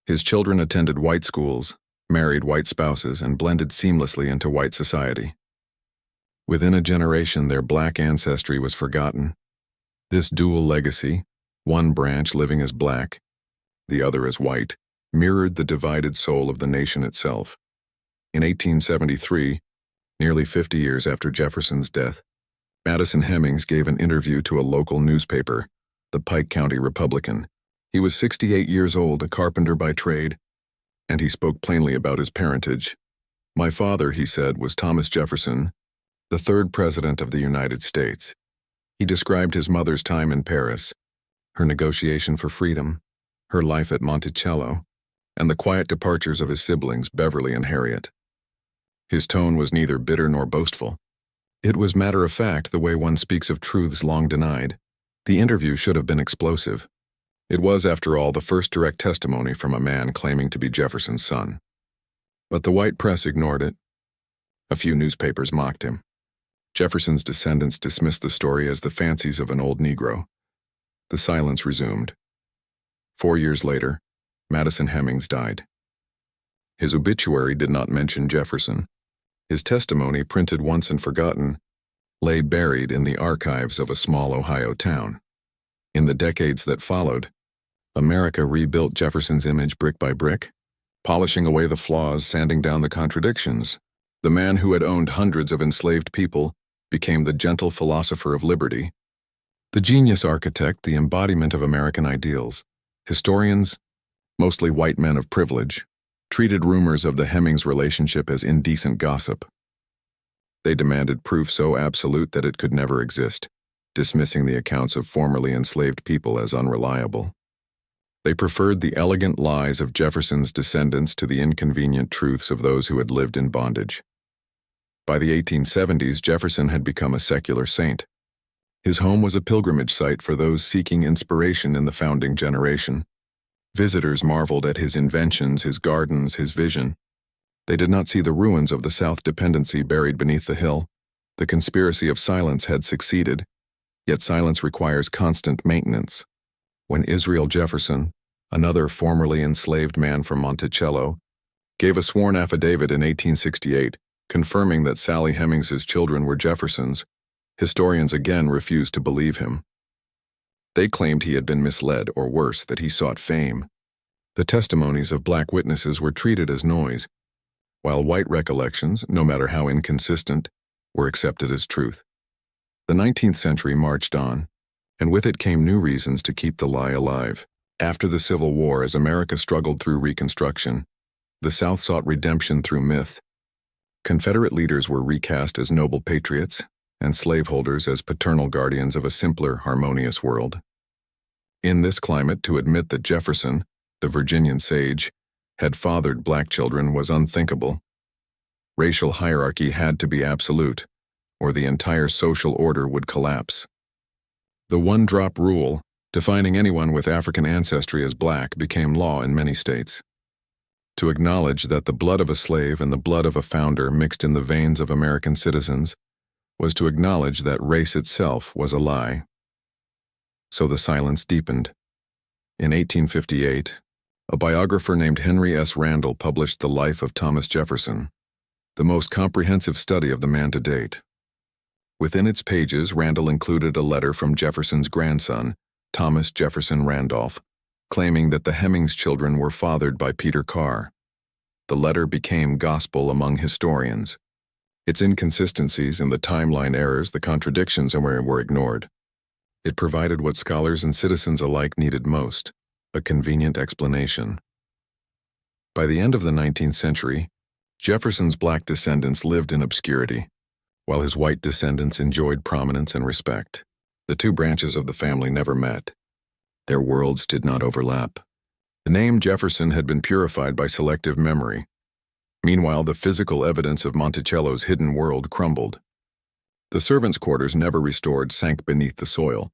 His children attended white schools, married white spouses, and blended seamlessly into white society. Within a generation, their black ancestry was forgotten. This dual legacy, one branch living as black, the other as white, mirrored the divided soul of the nation itself. In 1873, nearly 50 years after Jefferson's death, Sally Hemings gave an interview to a local newspaper, the Pike County Republican. He was 68 years old, a carpenter by trade, and he spoke plainly about his parentage. "My father," he said, "was Thomas Jefferson, the third president of the United States." He described his mother's time in Paris, her negotiation for freedom, her life at Monticello, and the quiet departures of his siblings, Beverly and Harriet. His tone was neither bitter nor boastful. It was matter-of-fact, the way one speaks of truths long denied. The interview should have been explosive. It was, after all, the first direct testimony from a man claiming to be Jefferson's son. But the white press ignored it. A few newspapers mocked him. Jefferson's descendants dismissed the story as the fancies of an old Negro. The silence resumed. 4 years later, Sally Hemings died. His obituary did not mention Jefferson. His testimony, printed once and forgotten, lay buried in the archives of a small Ohio town. In the decades that followed, America rebuilt Jefferson's image brick by brick, polishing away the flaws, sanding down the contradictions. The man who had owned hundreds of enslaved people became the gentle philosopher of liberty, the genius architect, the embodiment of American ideals. Historians, mostly white men of privilege, treated rumors of the Hemings relationship as indecent gossip. They demanded proof so absolute that it could never exist, dismissing the accounts of formerly enslaved people as unreliable. They preferred the elegant lies of Jefferson's descendants to the inconvenient truths of those who had lived in bondage. By the 1870s, Jefferson had become a secular saint. His home was a pilgrimage site for those seeking inspiration in the founding generation. Visitors marveled at his inventions, his gardens, his vision. They did not see the ruins of the South dependency buried beneath the hill. The conspiracy of silence had succeeded, yet silence requires constant maintenance. When Israel Jefferson, another formerly enslaved man from Monticello, gave a sworn affidavit in 1868, confirming that Sally Hemings's children were Jefferson's, historians again refused to believe him. They claimed he had been misled, or worse, that he sought fame. The testimonies of black witnesses were treated as noise, while white recollections, no matter how inconsistent, were accepted as truth. The 19th century marched on, and with it came new reasons to keep the lie alive. After the Civil War, as America struggled through Reconstruction, the South sought redemption through myth. Confederate leaders were recast as noble patriots, and slaveholders as paternal guardians of a simpler, harmonious world. In this climate, to admit that Jefferson, the Virginian sage, had fathered black children was unthinkable. Racial hierarchy had to be absolute, or the entire social order would collapse. The one-drop rule, defining anyone with African ancestry as black, became law in many states. To acknowledge that the blood of a slave and the blood of a founder mixed in the veins of American citizens was to acknowledge that race itself was a lie. So the silence deepened. In 1858, a biographer named Henry S. Randall published The Life of Thomas Jefferson, the most comprehensive study of the man to date. Within its pages, Randall included a letter from Jefferson's grandson, Thomas Jefferson Randolph, claiming that the Hemings children were fathered by Peter Carr. The letter became gospel among historians. Its inconsistencies and the timeline errors, the contradictions were ignored. It provided what scholars and citizens alike needed most, a convenient explanation. By the end of the 19th century, Jefferson's black descendants lived in obscurity, while his white descendants enjoyed prominence and respect. The two branches of the family never met. Their worlds did not overlap. The name Jefferson had been purified by selective memory. Meanwhile, the physical evidence of Monticello's hidden world crumbled. The servants' quarters, never restored, sank beneath the soil.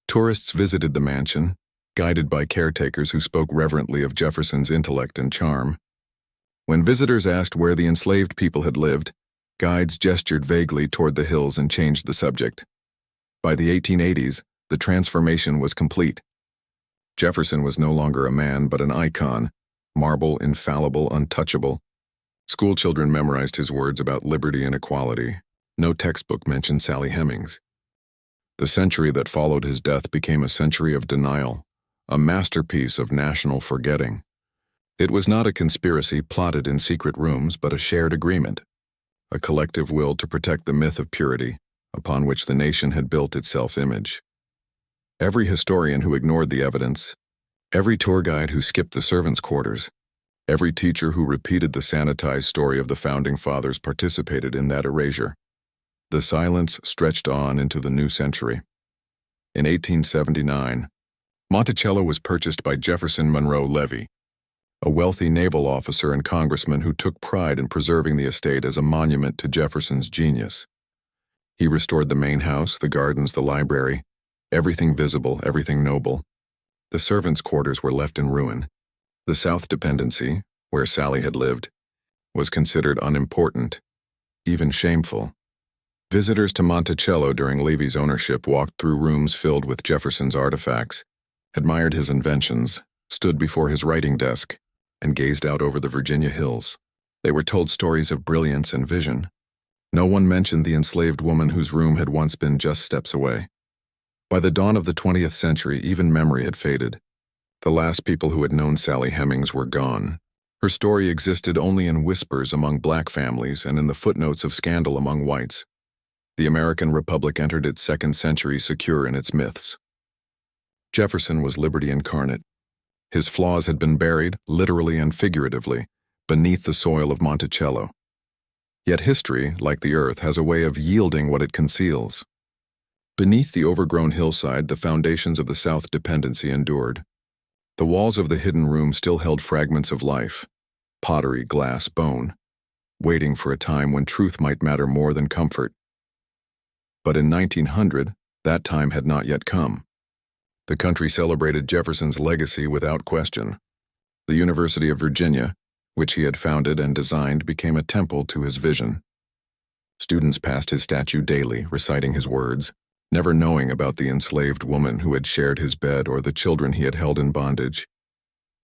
Tourists visited the mansion, guided by caretakers who spoke reverently of Jefferson's intellect and charm. When visitors asked where the enslaved people had lived, guides gestured vaguely toward the hills and changed the subject. By the 1880s, the transformation was complete. Jefferson was no longer a man but an icon, marble, infallible, untouchable. Schoolchildren memorized his words about liberty and equality. No textbook mentioned Sally Hemings. The century that followed his death became a century of denial, a masterpiece of national forgetting. It was not a conspiracy plotted in secret rooms, but a shared agreement, a collective will to protect the myth of purity upon which the nation had built its self-image. Every historian who ignored the evidence, every tour guide who skipped the servants' quarters, every teacher who repeated the sanitized story of the Founding Fathers participated in that erasure. The silence stretched on into the new century. In 1879, Monticello was purchased by Jefferson Monroe Levy, a wealthy naval officer and congressman who took pride in preserving the estate as a monument to Jefferson's genius. He restored the main house, the gardens, the library, everything visible, everything noble. The servants' quarters were left in ruin. The South Dependency, where Sally had lived, was considered unimportant, even shameful. Visitors to Monticello during Levy's ownership walked through rooms filled with Jefferson's artifacts, admired his inventions, stood before his writing desk, and gazed out over the Virginia hills. They were told stories of brilliance and vision. No one mentioned the enslaved woman whose room had once been just steps away. By the dawn of the 20th century, even memory had faded. The last people who had known Sally Hemings were gone. Her story existed only in whispers among black families and in the footnotes of scandal among whites. The American Republic entered its second century secure in its myths. Jefferson was liberty incarnate. His flaws had been buried, literally and figuratively, beneath the soil of Monticello. Yet history, like the earth, has a way of yielding what it conceals. Beneath the overgrown hillside, the foundations of the South Dependency endured. The walls of the hidden room still held fragments of life, pottery, glass, bone, waiting for a time when truth might matter more than comfort. But in 1900, that time had not yet come. The country celebrated Jefferson's legacy without question. The University of Virginia, which he had founded and designed, became a temple to his vision. Students passed his statue daily, reciting his words, never knowing about the enslaved woman who had shared his bed or the children he had held in bondage.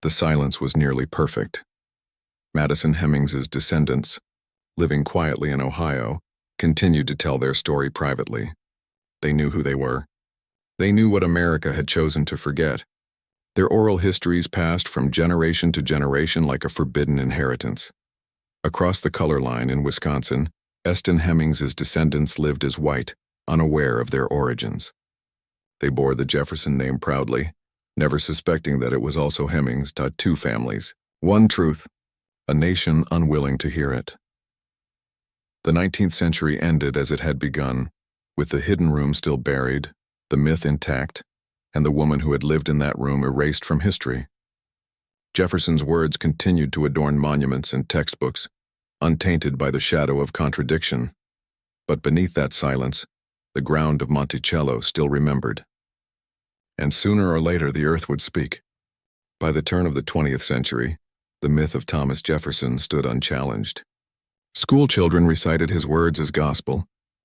The silence was nearly perfect. Madison Hemings's descendants, living quietly in Ohio, continued to tell their story privately. They knew who they were. They knew what America had chosen to forget. Their oral histories passed from generation to generation like a forbidden inheritance. Across the color line in Wisconsin, Eston Hemings's descendants lived as white, unaware of their origins. They bore the Jefferson name proudly, never suspecting that it was also Hemings taught two families, one truth, a nation unwilling to hear it. The 19th century ended as it had begun, with the hidden room still buried, the myth intact, and the woman who had lived in that room erased from history. Jefferson's words continued to adorn monuments and textbooks, untainted by the shadow of contradiction. But beneath that silence, the ground of Monticello still remembered. And sooner or later the earth would speak. By the turn of the 20th century, the myth of Thomas Jefferson stood unchallenged. Schoolchildren recited his words as gospel.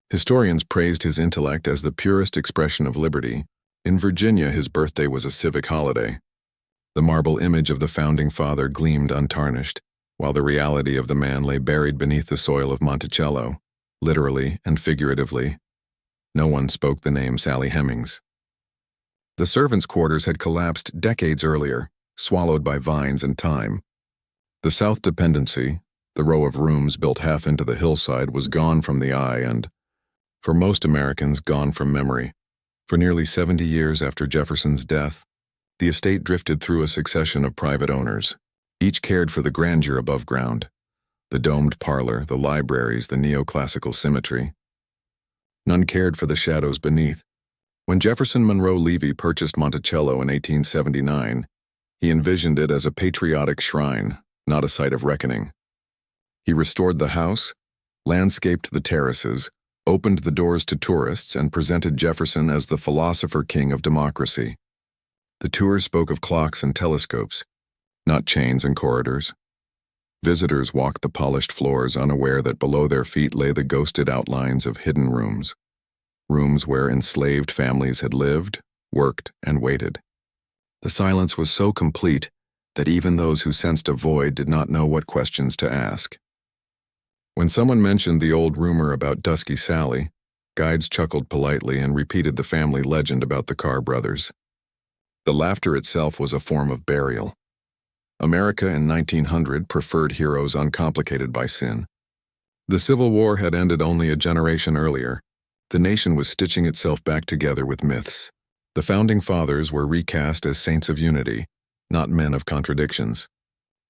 Historians praised his intellect as the purest expression of liberty. In Virginia, his birthday was a civic holiday. The marble image of the founding father gleamed untarnished, while the reality of the man lay buried beneath the soil of Monticello, literally and figuratively. No one spoke the name Sally Hemings. The servants' quarters had collapsed decades earlier, swallowed by vines and time. The South Dependency, the row of rooms built half into the hillside, was gone from the eye and, for most Americans, gone from memory. For nearly 70 years after Jefferson's death, the estate drifted through a succession of private owners. Each cared for the grandeur above ground, the domed parlor, the libraries, the neoclassical symmetry. None cared for the shadows beneath. When Jefferson Monroe Levy purchased Monticello in 1879, He envisioned it as a patriotic shrine, not a site of reckoning. He restored the house, landscaped the terraces, opened the doors to tourists, and presented Jefferson as the philosopher king of democracy. The tours spoke of clocks and telescopes, not chains and corridors. Visitors walked the polished floors, unaware that below their feet lay the ghosted outlines of hidden rooms. Rooms where enslaved families had lived, worked, and waited. The silence was so complete that even those who sensed a void did not know what questions to ask. When someone mentioned the old rumor about Dusky Sally, guides chuckled politely and repeated the family legend about the Carr brothers. The laughter itself was a form of burial. America in 1900 preferred heroes uncomplicated by sin. The Civil War had ended only a generation earlier. The nation was stitching itself back together with myths. The Founding Fathers were recast as saints of unity, not men of contradictions.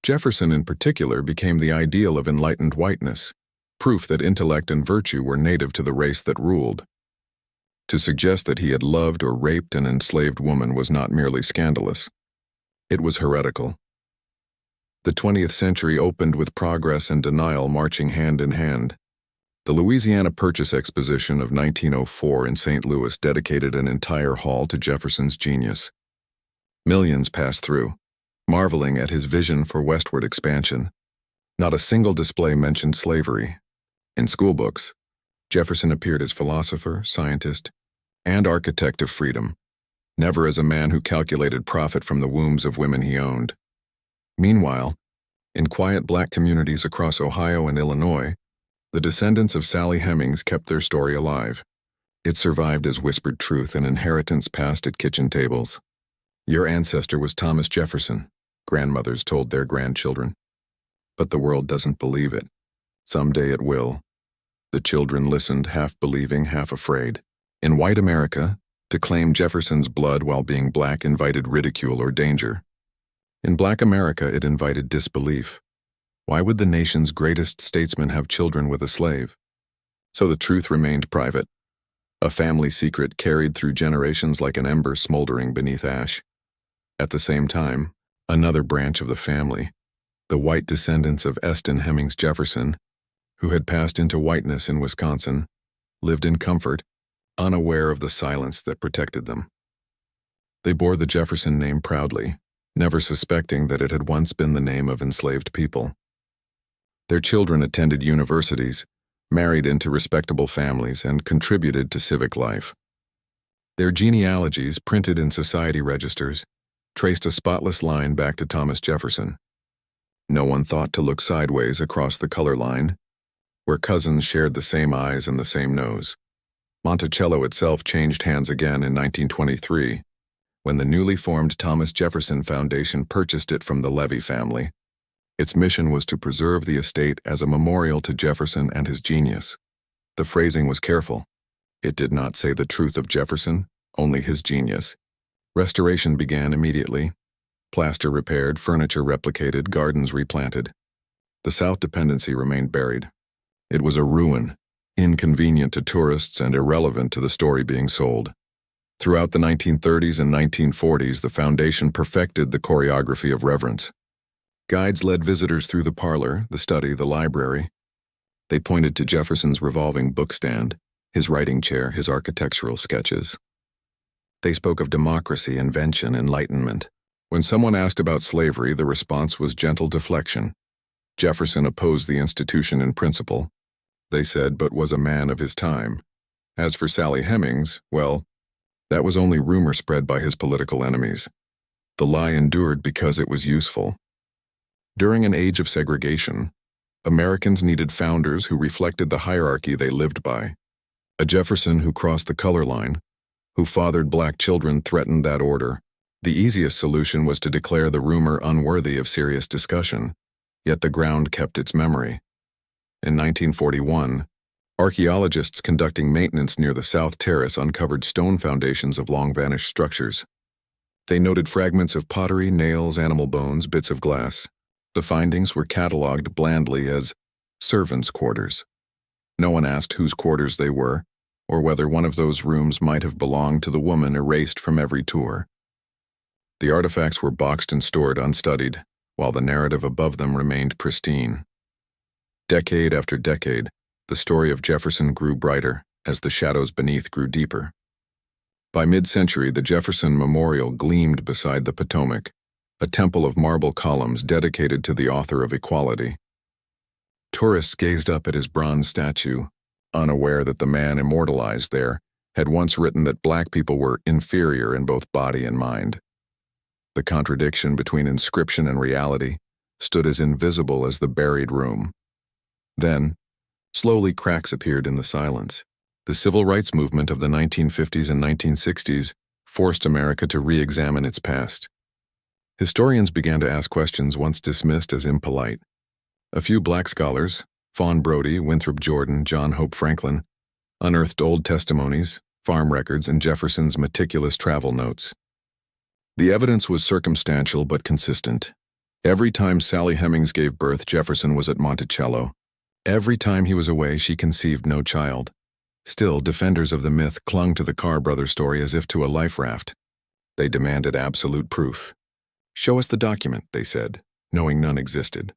Jefferson in particular became the ideal of enlightened whiteness, proof that intellect and virtue were native to the race that ruled. To suggest that he had loved or raped an enslaved woman was not merely scandalous. It was heretical. The 20th century opened with progress and denial marching hand in hand. The Louisiana Purchase Exposition of 1904 in St. Louis dedicated an entire hall to Jefferson's genius. Millions passed through, marveling at his vision for westward expansion. Not a single display mentioned slavery. In schoolbooks, Jefferson appeared as philosopher, scientist, and architect of freedom, never as a man who calculated profit from the wombs of women he owned. Meanwhile, in quiet black communities across Ohio and Illinois, the descendants of Sally Hemings kept their story alive. It survived as whispered truth, an inheritance passed at kitchen tables. Your ancestor was Thomas Jefferson, grandmothers told their grandchildren. But the world doesn't believe it. Someday it will. The children listened, half believing, half afraid. In white America, to claim Jefferson's blood while being black invited ridicule or danger. In black America, it invited disbelief. Why would the nation's greatest statesman have children with a slave? So the truth remained private, a family secret carried through generations like an ember smoldering beneath ash. At the same time, another branch of the family, the white descendants of Eston Hemings Jefferson, who had passed into whiteness in Wisconsin, lived in comfort, unaware of the silence that protected them. They bore the Jefferson name proudly, never suspecting that it had once been the name of enslaved people. Their children attended universities, married into respectable families, and contributed to civic life. Their genealogies, printed in society registers, traced a spotless line back to Thomas Jefferson. No one thought to look sideways across the color line, where cousins shared the same eyes and the same nose. Monticello itself changed hands again in 1923, when the newly formed Thomas Jefferson Foundation purchased it from the Levy family. Its mission was to preserve the estate as a memorial to Jefferson and his genius. The phrasing was careful. It did not say the truth of Jefferson, only his genius. Restoration began immediately. Plaster repaired, furniture replicated, gardens replanted. The South dependency remained buried. It was a ruin, inconvenient to tourists and irrelevant to the story being sold. Throughout the 1930s and 1940s, the foundation perfected the choreography of reverence. Guides led visitors through the parlor, the study, the library. They pointed to Jefferson's revolving bookstand, his writing chair, his architectural sketches. They spoke of democracy, invention, enlightenment. When someone asked about slavery, the response was gentle deflection. Jefferson opposed the institution in principle, they said, but was a man of his time. As for Sally Hemings, well, that was only rumor spread by his political enemies. The lie endured because it was useful. During an age of segregation, Americans needed founders who reflected the hierarchy they lived by. A Jefferson who crossed the color line, who fathered black children, threatened that order. The easiest solution was to declare the rumor unworthy of serious discussion, yet the ground kept its memory. In 1941, archaeologists conducting maintenance near the South Terrace uncovered stone foundations of long-vanished structures. They noted fragments of pottery, nails, animal bones, bits of glass. The findings were cataloged blandly as servants' quarters. No one asked whose quarters they were, or whether one of those rooms might have belonged to the woman erased from every tour. The artifacts were boxed and stored unstudied, while the narrative above them remained pristine. Decade after decade, the story of Jefferson grew brighter as the shadows beneath grew deeper. By mid-century, the Jefferson Memorial gleamed beside the Potomac, a temple of marble columns dedicated to the author of equality. Tourists gazed up at his bronze statue, unaware that the man immortalized there had once written that black people were inferior in both body and mind. The contradiction between inscription and reality stood as invisible as the buried room. Then, slowly cracks appeared in the silence. The civil rights movement of the 1950s and 1960s forced America to re-examine its past. Historians began to ask questions once dismissed as impolite. A few black scholars, Fawn Brodie, Winthrop Jordan, John Hope Franklin, unearthed old testimonies, farm records, and Jefferson's meticulous travel notes. The evidence was circumstantial but consistent. Every time Sally Hemings gave birth, Jefferson was at Monticello. Every time he was away, she conceived no child. Still, defenders of the myth clung to the Carr brother story as if to a life raft. They demanded absolute proof. "Show us the document," they said, knowing none existed.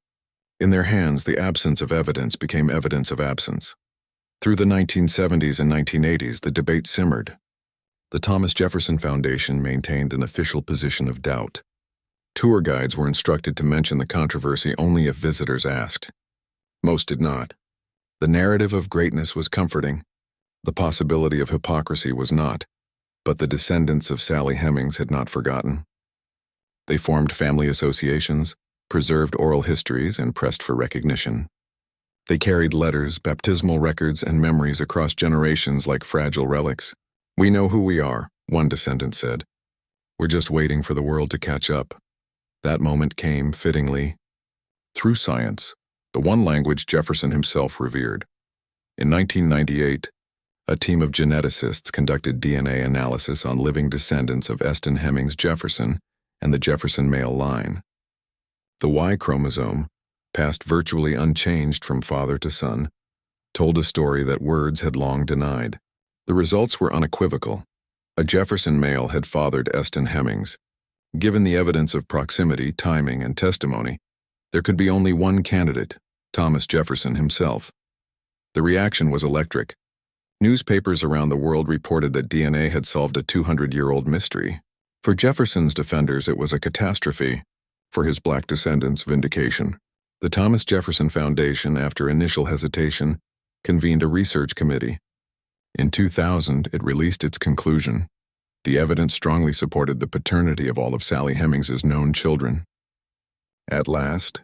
In their hands, the absence of evidence became evidence of absence. Through the 1970s and 1980s, the debate simmered. The Thomas Jefferson Foundation maintained an official position of doubt. Tour guides were instructed to mention the controversy only if visitors asked. Most did not. The narrative of greatness was comforting. The possibility of hypocrisy was not, but the descendants of Sally Hemings had not forgotten. They formed family associations, preserved oral histories, and pressed for recognition. They carried letters, baptismal records, and memories across generations like fragile relics. "We know who we are," one descendant said. "We're just waiting for the world to catch up." That moment came, fittingly, through science, the one language Jefferson himself revered. In 1998, a team of geneticists conducted DNA analysis on living descendants of Eston Hemings Jefferson and the Jefferson male line. The Y chromosome, passed virtually unchanged from father to son, told a story that words had long denied. The results were unequivocal. A Jefferson male had fathered Eston Hemings. Given the evidence of proximity, timing, and testimony, there could be only one candidate, Thomas Jefferson himself. The reaction was electric. Newspapers around the world reported that DNA had solved a 200-year-old mystery. For Jefferson's defenders, it was a catastrophe. For his black descendants, vindication. The Thomas Jefferson Foundation, after initial hesitation, convened a research committee. In 2000, it released its conclusion. The evidence strongly supported the paternity of all of Sally Hemings's known children. At last,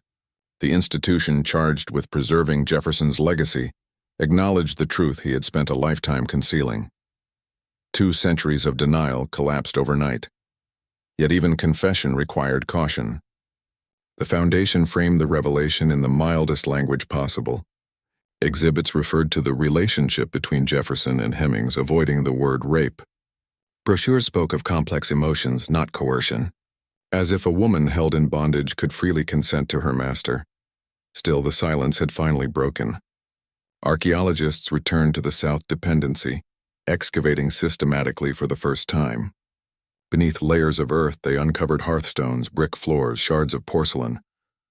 the institution charged with preserving Jefferson's legacy acknowledged the truth he had spent a lifetime concealing. 2 centuries of denial collapsed overnight. Yet even confession required caution. The Foundation framed the revelation in the mildest language possible. Exhibits referred to the relationship between Jefferson and Hemings, avoiding the word rape. Brochures spoke of complex emotions, not coercion, as if a woman held in bondage could freely consent to her master. Still, the silence had finally broken. Archaeologists returned to the South Dependency, excavating systematically for the first time. Beneath layers of earth, they uncovered hearthstones, brick floors, shards of porcelain,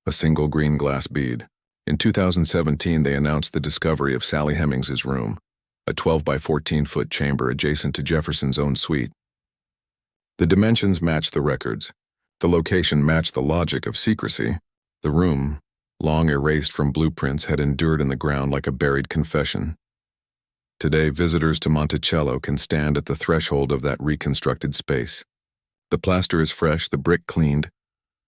a single green glass bead. In 2017, they announced the discovery of Sally Hemings's room, a 12 by 14-foot chamber adjacent to Jefferson's own suite. The dimensions matched the records. The location matched the logic of secrecy. The room, long erased from blueprints, had endured in the ground like a buried confession. Today, visitors to Monticello can stand at the threshold of that reconstructed space. The plaster is fresh, the brick cleaned,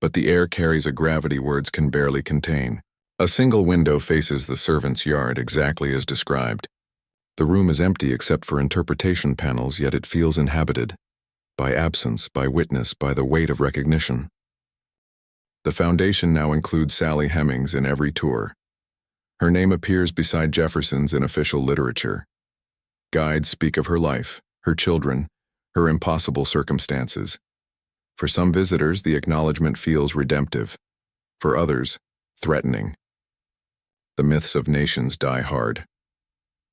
but the air carries a gravity words can barely contain. A single window faces the servants' yard exactly as described. The room is empty except for interpretation panels, yet it feels inhabited. By absence, by witness, by the weight of recognition. The Foundation now includes Sally Hemings in every tour. Her name appears beside Jefferson's in official literature. Guides speak of her life, her children, her impossible circumstances. For some visitors, the acknowledgement feels redemptive. For others, threatening. The myths of nations die hard.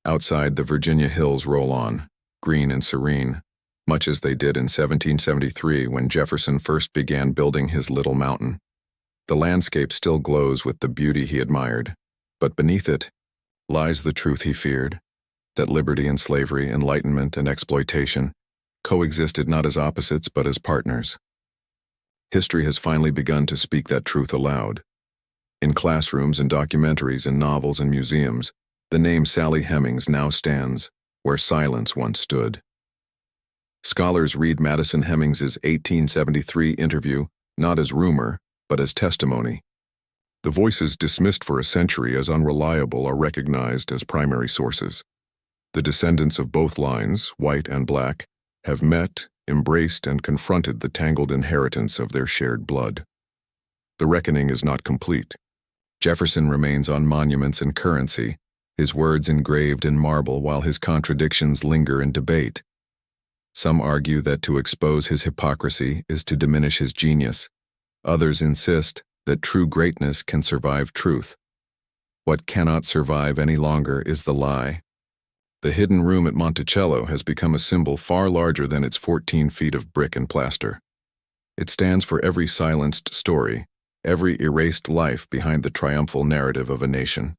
Outside, the Virginia hills roll on, green and serene. much as they did in 1773 when Jefferson first began building his little mountain. The landscape still glows with the beauty he admired, but beneath it lies the truth he feared, that liberty and slavery, enlightenment and exploitation coexisted not as opposites but as partners. History has finally begun to speak that truth aloud. In classrooms and documentaries and novels and museums, the name Sally Hemings now stands where silence once stood. Scholars read Madison Hemings's 1873 interview not as rumor, but as testimony. The voices dismissed for a century as unreliable are recognized as primary sources. The descendants of both lines, white and black, have met, embraced, and confronted the tangled inheritance of their shared blood. The reckoning is not complete. Jefferson remains on monuments and currency, his words engraved in marble while his contradictions linger in debate. Some argue that to expose his hypocrisy is to diminish his genius. Others insist that true greatness can survive truth. What cannot survive any longer is the lie. The hidden room at Monticello has become a symbol far larger than its 14 feet of brick and plaster. It stands for every silenced story, every erased life behind the triumphal narrative of a nation.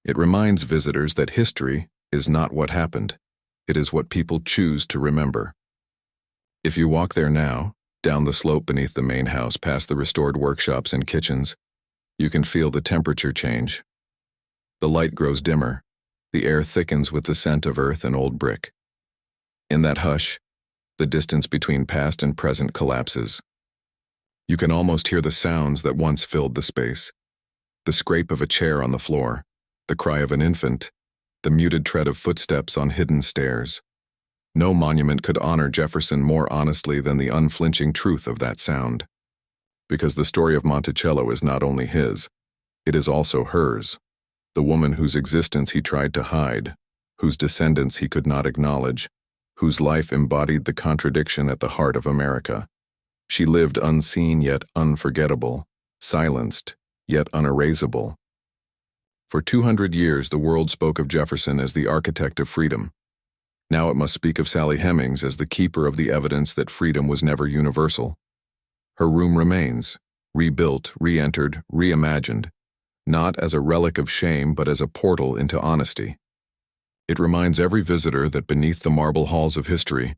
It reminds visitors that history is not what happened, it is what people choose to remember. If you walk there now, down the slope beneath the main house past the restored workshops and kitchens, you can feel the temperature change. The light grows dimmer, the air thickens with the scent of earth and old brick. In that hush, the distance between past and present collapses. You can almost hear the sounds that once filled the space. The scrape of a chair on the floor, the cry of an infant, the muted tread of footsteps on hidden stairs. No monument could honor Jefferson more honestly than the unflinching truth of that sound. Because the story of Monticello is not only his, it is also hers, the woman whose existence he tried to hide, whose descendants he could not acknowledge, whose life embodied the contradiction at the heart of America. She lived unseen yet unforgettable, silenced yet unerasable. For 200 years the world spoke of Jefferson as the architect of freedom. Now it must speak of Sally Hemings as the keeper of the evidence that freedom was never universal. Her room remains, rebuilt, re-entered, reimagined, not as a relic of shame but as a portal into honesty. It reminds every visitor that beneath the marble halls of history,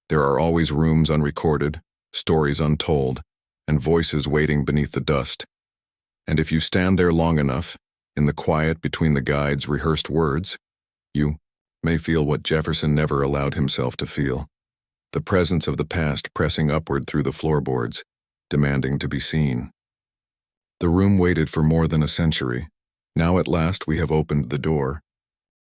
there are always rooms unrecorded, stories untold, and voices waiting beneath the dust. And if you stand there long enough, in the quiet between the guide's rehearsed words, you may feel what Jefferson never allowed himself to feel, the presence of the past pressing upward through the floorboards, demanding to be seen. The room waited for more than a century. Now at last we have opened the door,